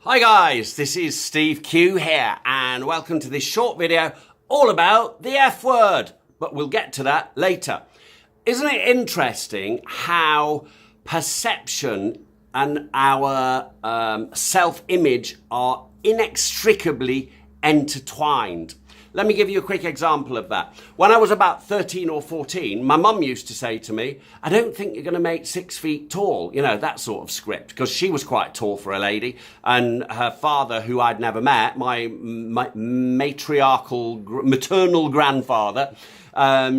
Hi guys, this is Steve Q here and welcome to this short video all about the F word, but we'll get to that later. Isn't it interesting how perception and our self-image are inextricably intertwined? Let me give you a quick example of that. When I was about 13 or 14, my mum used to say to me, I don't think you're going to make 6 feet tall, you know, that sort of script, because she was quite tall for a lady. And her father, who I'd never met, my maternal grandfather,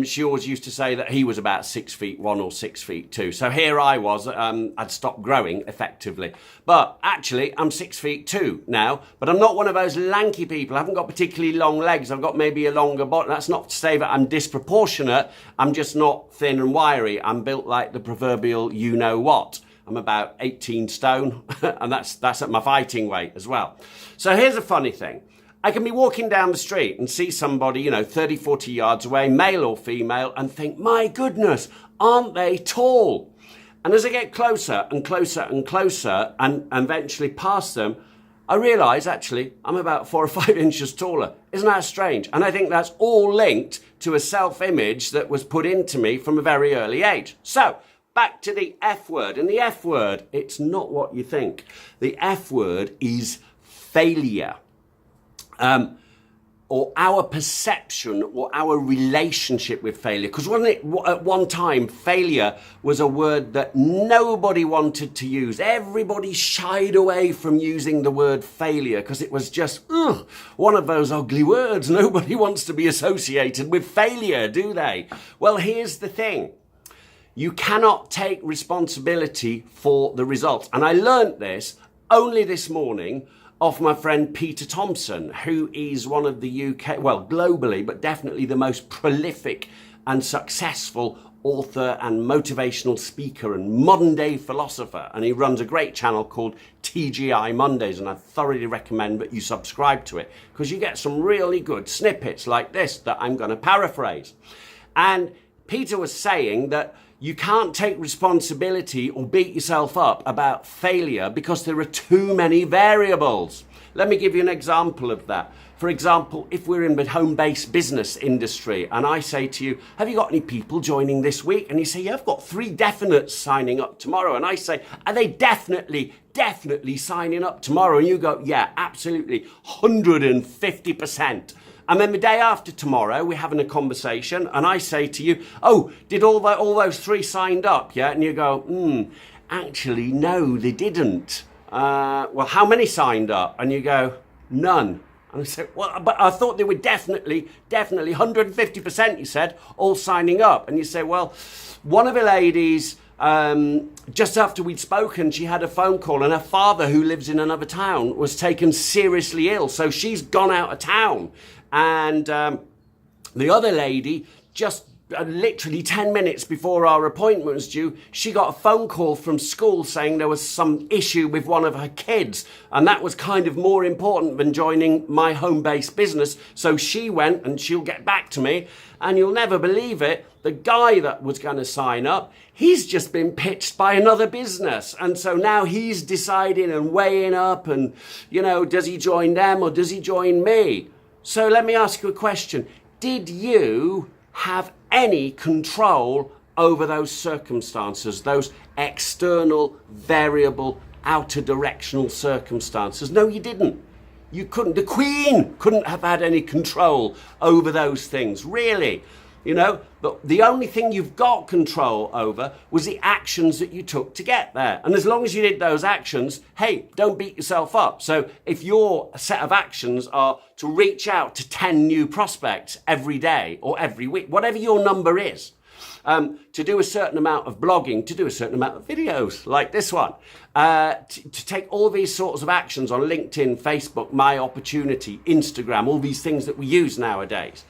she always used to say that he was about 6 feet 1 or 6 feet 2. So here I was, I'd stopped growing effectively. But actually, I'm 6 feet 2 now, but I'm not one of those lanky people. I haven't got particularly long legs. I've got maybe a longer body. That's not to say that I'm disproportionate. I'm just not thin and wiry. I'm built like the proverbial you-know-what. I'm about 18 stone, and that's at my fighting weight as well. So here's a funny thing. I can be walking down the street and see somebody, 30, 40 yards away, male or female, and think, my goodness, aren't they tall? And as I get closer and closer and closer and eventually past them, I realise, actually, I'm about 4 or 5 inches taller. Isn't that strange? And I think that's all linked to a self-image that was put into me from a very early age. So, back to the F word. And the F word, it's not what you think. The F word is failure. Or our perception or our relationship with failure. Because wasn't it at one time, failure was a word that nobody wanted to use. Everybody shied away from using the word failure because it was just one of those ugly words. Nobody wants to be associated with failure, do they? Well, here's the thing. You cannot take responsibility for the results. And I learnt this only this morning off my friend Peter Thompson, who is one of the UK, well, globally, but definitely the most prolific and successful author and motivational speaker and modern day philosopher. And he runs a great channel called TGI Mondays. And I thoroughly recommend that you subscribe to it because you get some really good snippets like this that I'm going to paraphrase. And Peter was saying that you can't take responsibility or beat yourself up about failure because there are too many variables. Let me give you an example of that. For example, if we're in the home-based business industry and I say to you, have you got any people joining this week? And you say, yeah, I've got 3 definites signing up tomorrow. And I say, are they definitely signing up tomorrow? And you go, yeah, absolutely, 150%. And then the day after tomorrow, we're having a conversation, and I say to you, oh, did all those 3 signed up, yeah? And you go, actually, no, they didn't. Well, how many signed up? And you go, none. And I say, well, but I thought they were definitely 150%, you said, all signing up. And you say, well, one of the ladies, just after we'd spoken, she had a phone call, and her father, who lives in another town, was taken seriously ill. So she's gone out of town. And the other lady, just literally 10 minutes before our appointment was due, she got a phone call from school saying there was some issue with one of her kids. And that was kind of more important than joining my home-based business. So she went, and she'll get back to me. And you'll never believe it, the guy that was going to sign up, he's just been pitched by another business. And so now he's deciding and weighing up and, does he join them or does he join me? So let me ask you a question. Did you have any control over those circumstances, those external, variable, outer directional circumstances? No, you didn't. You couldn't. The Queen couldn't have had any control over those things, really. But the only thing you've got control over was the actions that you took to get there. And as long as you did those actions, hey, don't beat yourself up. So if your set of actions are to reach out to 10 new prospects every day or every week, whatever your number is, to do a certain amount of blogging, to do a certain amount of videos like this one, to take all these sorts of actions on LinkedIn, Facebook, My Opportunity, Instagram, all these things that we use nowadays.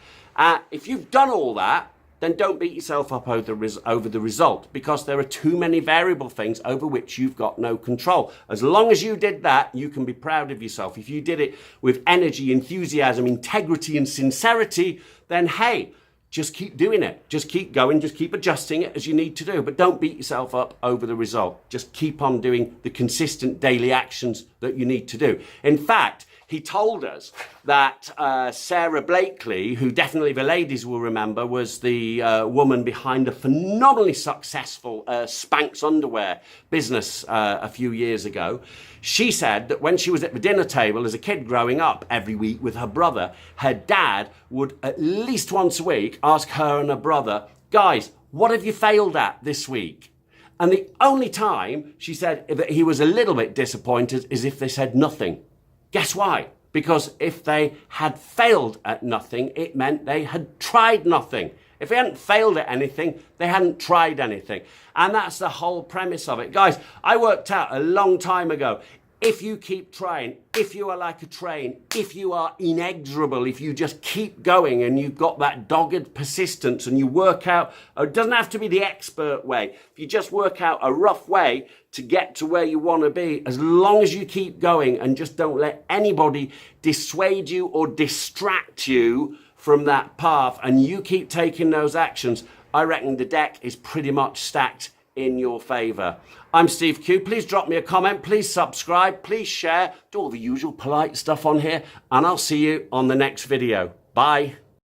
If you've done all that, then don't beat yourself up over the result, because there are too many variable things over which you've got no control. As long as you did that, you can be proud of yourself. If you did it with energy, enthusiasm, integrity, and sincerity, then hey, just keep doing it. Just keep going. Just keep adjusting it as you need to do. But don't beat yourself up over the result. Just keep on doing the consistent daily actions that you need to do. In fact, he told us that Sarah Blakely, who definitely the ladies will remember, was the woman behind a phenomenally successful Spanx underwear business a few years ago. She said that when she was at the dinner table as a kid growing up every week with her brother, her dad would at least once a week ask her and her brother, guys, what have you failed at this week? And the only time she said that he was a little bit disappointed is if they said nothing. Guess why? Because if they had failed at nothing, it meant they had tried nothing. If they hadn't failed at anything, they hadn't tried anything. And that's the whole premise of it. Guys, I worked out a long time ago, if you keep trying, if you are like a train, if you are inexorable, if you just keep going and you've got that dogged persistence and you work out, it doesn't have to be the expert way. If you just work out a rough way to get to where you want to be, as long as you keep going and just don't let anybody dissuade you or distract you from that path and you keep taking those actions, I reckon the deck is pretty much stacked in your favour. I'm Steve Q. Please drop me a comment. Please subscribe. Please share. Do all the usual polite stuff on here. And I'll see you on the next video. Bye.